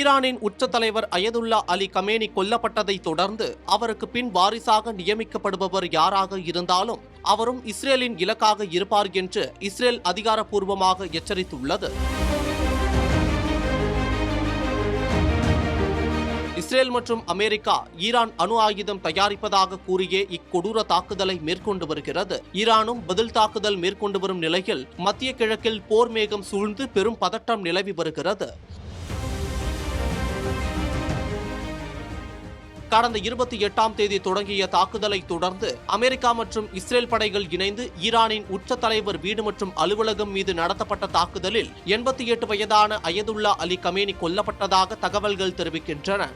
ஈரானின் உச்ச தலைவர் அயதுல்லா அலி கமேனி கொல்லப்பட்டதை தொடர்ந்து அவருக்கு பின் வாரிசாக நியமிக்கப்படுபவர் யாராக இருந்தாலும் அவரும் இஸ்ரேலின் இலக்காக இருப்பார் என்று இஸ்ரேல் அதிகாரப்பூர்வமாக எச்சரித்துள்ளது. இஸ்ரேல் மற்றும் அமெரிக்கா ஈரான் அணு ஆயுதம் தயாரிப்பதாக கூறிய இக்கொடூர தாக்குதலை மேற்கொண்டு வருகிறது. ஈரானும் பதில் தாக்குதல் மேற்கொண்டு வரும் நிலையில் மத்திய கிழக்கில் போர் மேகம் சூழ்ந்து பெரும் பதட்டம் நிலவி வருகிறது. கடந்த 28ஆம் தேதி தொடங்கிய தாக்குதலை தொடர்ந்து அமெரிக்கா மற்றும் இஸ்ரேல் படைகள் இணைந்து ஈரானின் உச்ச தலைவர் வீடு மற்றும் அலுவலகம் மீது நடத்தப்பட்ட தாக்குதலில் 88 வயதான அயதுல்லா அலி கமேனி கொல்லப்பட்டதாக தகவல்கள் தெரிவிக்கின்றன.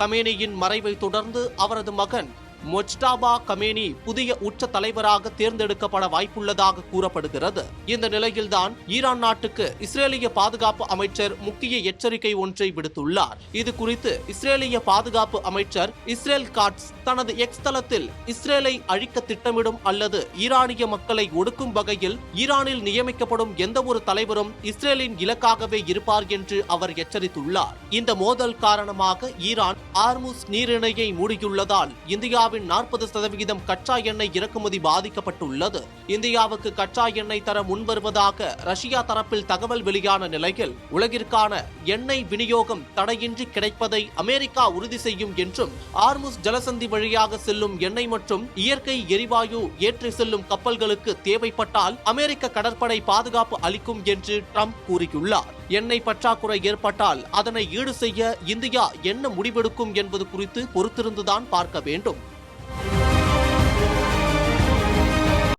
கமேனியின் மறைவை தொடர்ந்து அவரது மகன் மொஜ்டாபா கமேனி புதிய உச்ச தலைவராக தேர்ந்தெடுக்கப்பட வாய்ப்புள்ளதாக கூறப்படுகிறது. இந்த நிலையில்தான் ஈரான் நாட்டுக்கு இஸ்ரேலிய பாதுகாப்பு அமைச்சர் முக்கிய எச்சரிக்கை ஒன்றை விடுத்துள்ளார். இது குறித்து இஸ்ரேலிய பாதுகாப்பு அமைச்சர் இஸ்ரேல் காட்ஸ் தனது எக்ஸ் தளத்தில் இஸ்ரேலை அழிக்க திட்டமிடும் அல்லது ஈரானிய மக்களை ஒடுக்கும் வகையில் ஈரானில் நியமிக்கப்படும் எந்த ஒரு தலைவரும் இஸ்ரேலின் இலக்காகவே இருப்பார் என்று அவர் எச்சரித்துள்ளார். இந்த மோதல் காரணமாக ஈரான் ஹார்முஸ் நீரிணையை மூடியுள்ளதால் இந்தியாவின் 40% கச்சா எண்ணெய் இறக்குமதி பாதிக்கப்பட்டுள்ளது. இந்தியாவுக்கு கச்சா எண்ணெய் தர முன்வருவதாக ரஷ்யா தரப்பில் தகவல் வெளியான நிலையில் உலகிற்கான எண்ணெய் விநியோகம் தடையின்றி கிடைப்பதை அமெரிக்கா உறுதி செய்யும் என்றும் ஹார்முஸ் ஜலசந்தி வழியாக செல்லும் எண்ணெய் மற்றும் இயற்கை எரிவாயு ஏற்றி செல்லும் கப்பல்களுக்கு தேவைப்பட்டால் அமெரிக்க கடற்படை பாதுகாப்பு அளிக்கும் என்று ட்ரம்ப் கூறியுள்ளார். எண்ணெய் பற்றாக்குறை ஏற்பட்டால் அதனை ஈடு செய்ய இந்தியா என்ன முடிவெடுக்கும் என்பது குறித்து பொறுத்திருந்துதான் பார்க்க வேண்டும்.